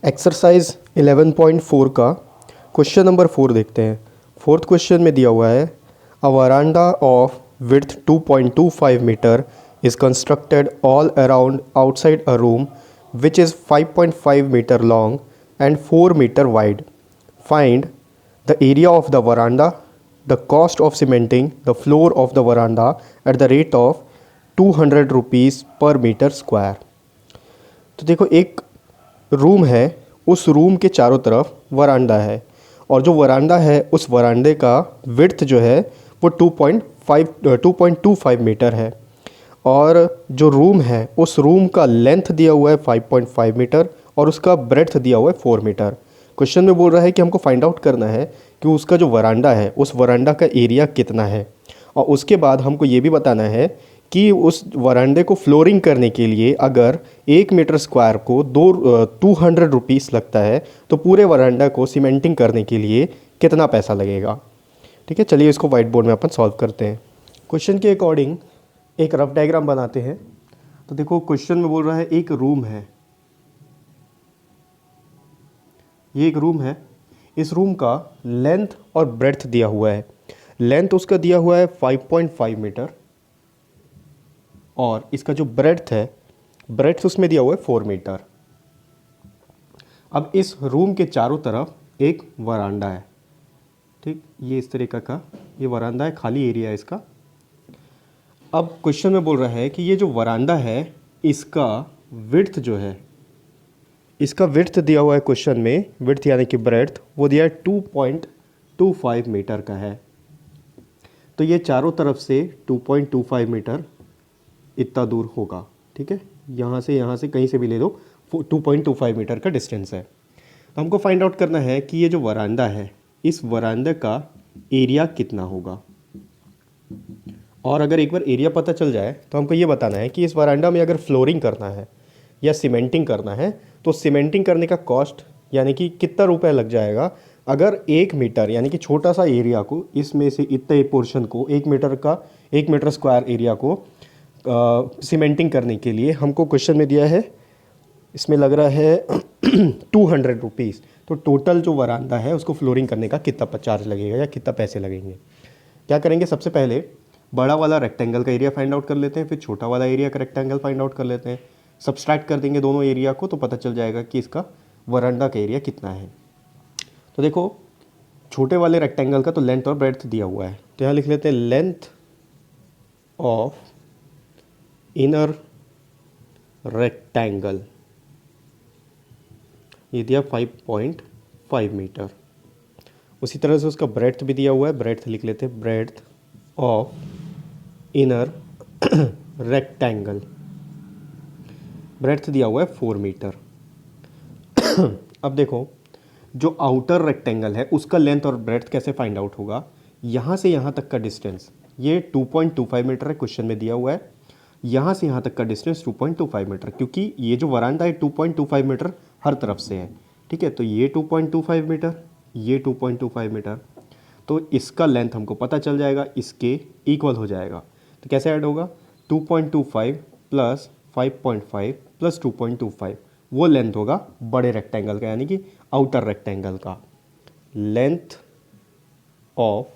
Exercise 11.4 का question number 4 देखते हैं। फोर्थ क्वेश्चन में दिया हुआ है a veranda of width 2.25 metre is constructed all around outside a room which is 5.5 metre long and 4 metre wide. Find the area of the veranda, the cost of cementing the floor of the veranda at the rate of 200 rupees per metre square. तो देखो, एक room है, उस room के चारों तरफ वरांडा है और जो वरांडा है उस वरांडे का विड्थ जो है वो 2.25 मीटर है और जो रूम है उस रूम का लेंथ दिया हुआ है 5.5 मीटर और उसका ब्रेड्थ दिया हुआ है 4 मीटर। क्वेश्चन में बोल रहा है कि हमको फाइंड आउट करना है कि उसका जो वरांडा है उस वरांडा का एरिया कितना है और उसके बाद हमको ये भी बताना है कि उस वरांडे को फ्लोरिंग करने के लिए अगर 1 मीटर स्क्वायर को 200 रुपीज़ लगता है तो पूरे वरांडा को सीमेंटिंग करने के लिए कितना पैसा लगेगा। ठीक है, चलिए इसको वाइट बोर्ड में अपन सॉल्व करते हैं। क्वेश्चन के अकॉर्डिंग एक रफ डायग्राम बनाते हैं। तो देखो, क्वेश्चन में बोल रहा है एक रूम है, ये एक रूम है, इस रूम का लेंथ और ब्रेड्थ दिया हुआ है। लेंथ उसका दिया हुआ है 5.5 मीटर और इसका जो ब्रेड्थ है, ब्रेड्थ उसमें दिया हुआ है 4 मीटर। अब इस रूम के चारों तरफ एक वरांडा है, ठीक, ये इस तरीके का ये वरांडा है, खाली एरिया है इसका। अब क्वेश्चन में बोल रहा है कि ये जो वरांडा है इसका विड्थ जो है, इसका विड्थ दिया हुआ है क्वेश्चन में, विड्थ यानी कि ब्रेड्थ वो दिया है 2.25 मीटर का है। तो ये चारों तरफ से 2.25 मीटर इतना दूर होगा। ठीक है, यहाँ से कहीं से भी ले लो, 2.25 मीटर का डिस्टेंस है। तो हमको फाइंड आउट करना है कि ये जो वरांडा है इस वरांडे का एरिया कितना होगा। और अगर एक बार एरिया पता चल जाए तो हमको ये बताना है कि इस वरांडा में अगर फ्लोरिंग करना है या सीमेंटिंग करना है तो सीमेंटिंग करने का कॉस्ट यानी कि कितना रुपए लग जाएगा। अगर 1 मीटर यानी कि छोटा सा एरिया को, इसमें से इतने पोर्शन को 1 मीटर स्क्वायर एरिया को सीमेंटिंग करने के लिए हमको क्वेश्चन में दिया है, इसमें लग रहा है 200 रुपीज़। तो टोटल जो वरांडा है उसको फ्लोरिंग करने का कितना चार्ज लगेगा या कितना पैसे लगेंगे। क्या करेंगे, सबसे पहले बड़ा वाला रेक्टेंगल का एरिया फाइंड आउट कर लेते हैं, फिर छोटा वाला एरिया का रेक्टेंगल फाइंड आउट कर लेते हैं। सब्सट्रैक्ट कर देंगे दोनों एरिया को तो पता चल जाएगा कि इसका वरांडा का एरिया कितना है। तो देखो, छोटे वाले रेक्टेंगल का तो लेंथ और ब्रेड्थ दिया हुआ है, तो यहाँ लिख लेते हैं लेंथ ऑफ इनर रेक्टेंगल, ये दिया 5.5 मीटर। उसी तरह से उसका ब्रेड्थ भी दिया हुआ है, ब्रेड्थ लिख लेते हैं breadth of inner rectangle, breadth दिया हुआ है 4 मीटर। अब देखो, जो आउटर रेक्टेंगल है उसका लेंथ और ब्रेड्थ कैसे फाइंड आउट होगा। यहाँ से यहाँ तक का डिस्टेंस ये 2.25 मीटर है, क्वेश्चन में दिया हुआ है। यहाँ से यहाँ तक का डिस्टेंस 2.25 मीटर, क्योंकि ये जो वरांडा है 2.25 मीटर हर तरफ से है। ठीक है, तो ये 2.25 मीटर, ये 2.25 मीटर, तो इसका लेंथ हमको पता चल जाएगा, इसके इक्वल हो जाएगा। तो कैसे ऐड होगा, 2.25 प्लस 5.5 प्लस 2.25, वो लेंथ होगा बड़े रेक्टेंगल का यानी कि आउटर रेक्टेंगल का। लेंथ ऑफ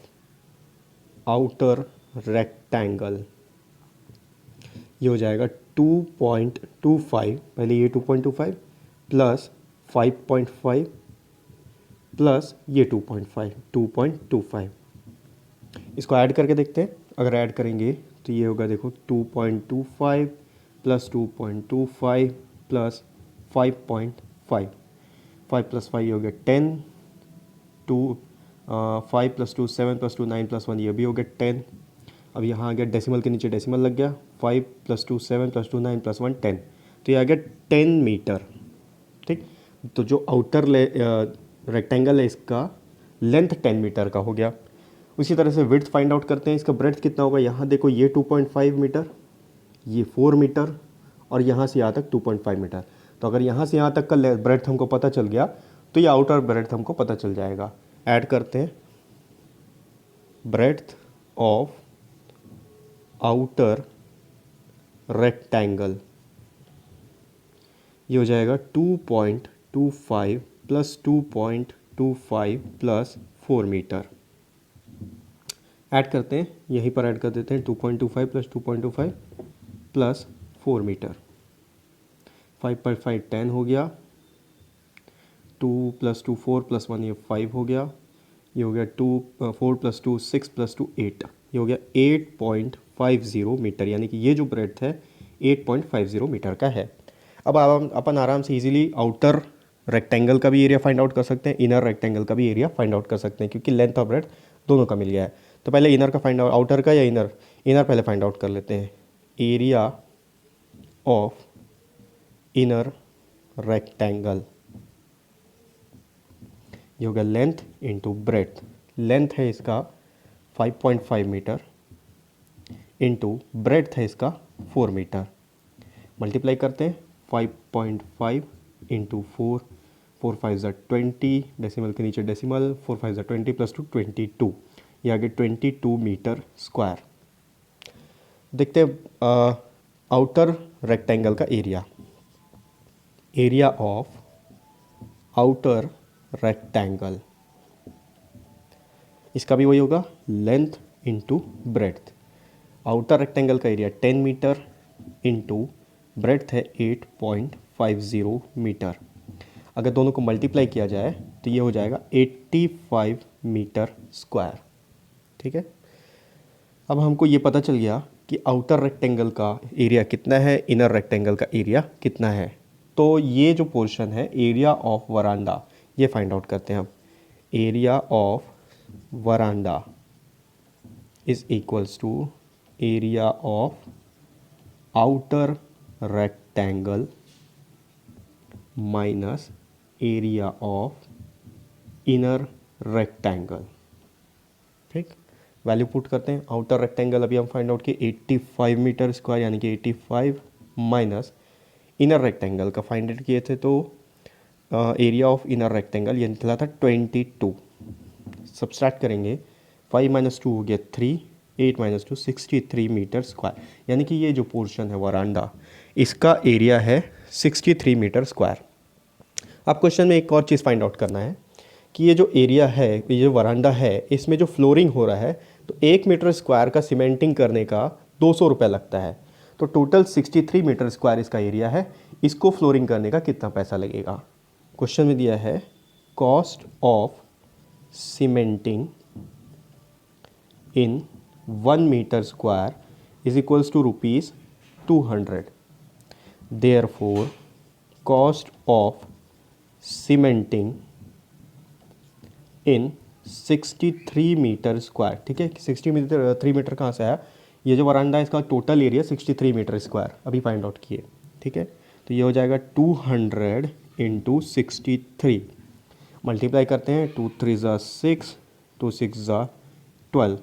आउटर रेक्टेंगल ये हो जाएगा 2.25, पहले ये 2.25 प्लस 5.5 प्लस ये 2.25, इसको ऐड करके देखते हैं। अगर ऐड करेंगे तो ये होगा, देखो 2.25 प्लस 2.25 प्लस 5.5, 5 प्लस 5 ये हो गया 10, 5 प्लस 2 7 प्लस 2 9 प्लस 1 ये भी हो गया 10। अब यहाँ आ गया डेसिमल के नीचे डेसिमल लग गया, 5 प्लस 2 7 प्लस 2 9 प्लस 1 10, तो ये आ गया 10 मीटर। ठीक, तो जो आउटर रेक्टेंगल है इसका लेंथ 10 मीटर का हो गया। उसी तरह से विड्थ फाइंड आउट करते हैं, इसका ब्रेड्थ कितना होगा। यहाँ देखो, ये 2.5 मीटर, ये 4 मीटर और यहाँ से यहाँ तक 2.5 मीटर। तो अगर यहाँ से यहाँ तक का ब्रेड्थ हमको पता चल गया तो ये आउटर ब्रेड्थ हमको पता चल जाएगा। ऐड करते हैं, ब्रेड्थ ऑफ आउटर रेक्टेंगल ये हो जाएगा 2.25 प्लस 2.25 प्लस 4 मीटर। ऐड करते हैं, यहीं पर ऐड कर देते हैं 2.25 प्लस 2.25 प्लस 4 मीटर। 5.5 10 हो गया, 2 प्लस 2 4 प्लस 1 ये 5 हो गया, ये हो गया 4 प्लस 2 6 प्लस 2 8, ये हो गया 8.50 मीटर, यानी कि ये जो ब्रेड्थ है 8.50 मीटर का है। अब अपन आराम से इजीली आउटर रेक्टेंगल का भी एरिया फाइंड आउट कर सकते हैं, इनर रेक्टेंगल का भी एरिया फाइंड आउट कर सकते हैं, क्योंकि लेंथ और ब्रेड्थ दोनों का मिल गया है। तो पहले इनर का फाइंड आउट, आउटर का या इनर, इनर पहले फाइंड आउट कर लेते हैं। एरिया ऑफ इनर रेक्टेंगल, ये होगा लेंथ इंटू ब्रेड्थ। लेंथ है इसका 5.5 मीटर इंटू ब्रेड्थ है इसका 4 मीटर। मल्टीप्लाई करते हैं, 5.5 इंटू 4, 4 5 ज़ा 20, डेसिमल के नीचे डेसिमल, 4 5 ज़ा 20 प्लस 2 22, ये आगे 22 मीटर स्क्वायर। देखते हैं आउटर रेक्टेंगल का area. Area of outer rectangle, इसका भी वही होगा, length into breadth. Outer rectangle का एरिया 10 मीटर इंटू ब्रेड्थ है 8.50 मीटर। अगर दोनों को मल्टीप्लाई किया जाए तो ये हो जाएगा 85 मीटर स्क्वायर। ठीक है, अब हमको ये पता चल गया कि आउटर रेक्टेंगल का एरिया कितना है, इनर रेक्टेंगल का एरिया कितना है। तो ये जो पोर्शन है एरिया ऑफ वरांडा, ये फाइंड आउट करते हैं हम। Area of veranda is equals to area of outer rectangle minus area of inner rectangle. ठीक, वैल्यू पुट करते हैं। आउटर रेक्टेंगल अभी हम फाइंड आउट किए 85 मीटर स्क्वायर, यानी कि 85 माइनस इनर रेक्टेंगल का फाइंड आउट किए थे, तो एरिया ऑफ इनर रेक्टेंगल ये निकला था 22। सब्सट्रैक्ट करेंगे, 5 माइनस 2 हो गया 3, 8 माइनस 2 63 मीटर स्क्वायर, यानी कि ये जो पोर्शन है वरांडा, इसका एरिया है 63 मीटर स्क्वायर। अब क्वेश्चन में एक और चीज़ फाइंड आउट करना है कि ये जो एरिया है, ये जो वरांडा है, इसमें जो फ्लोरिंग हो रहा है, तो 1 मीटर स्क्वायर का सीमेंटिंग करने का 200 रुपये लगता है। तो टोटल 63 मीटर स्क्वायर इसका एरिया है, इसको फ्लोरिंग करने का कितना पैसा लगेगा। क्वेश्चन में दिया है cost of cementing in 1 metre square is equals to ₹200। Therefore, cost of cementing in 63 metre square, ठीक है, 3 मीटर कहाँ से आया, ये जो वरांडा है इसका टोटल एरिया 63 मीटर स्क्वायर अभी फाइंड आउट किए। ठीक है, तो ये हो जाएगा 200 इंटू 63, मल्टीप्लाई करते हैं, 2 3 ज़ा 6, 2 6 ज़ा 12,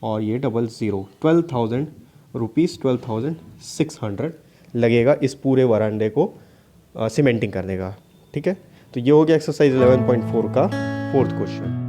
और ये 00, 12,000 रुपीज़, 12,600 लगेगा इस पूरे वरांडे को सीमेंटिंग करने का। ठीक है, तो ये हो गया एक्सरसाइज 11.4 का 4th क्वेश्चन।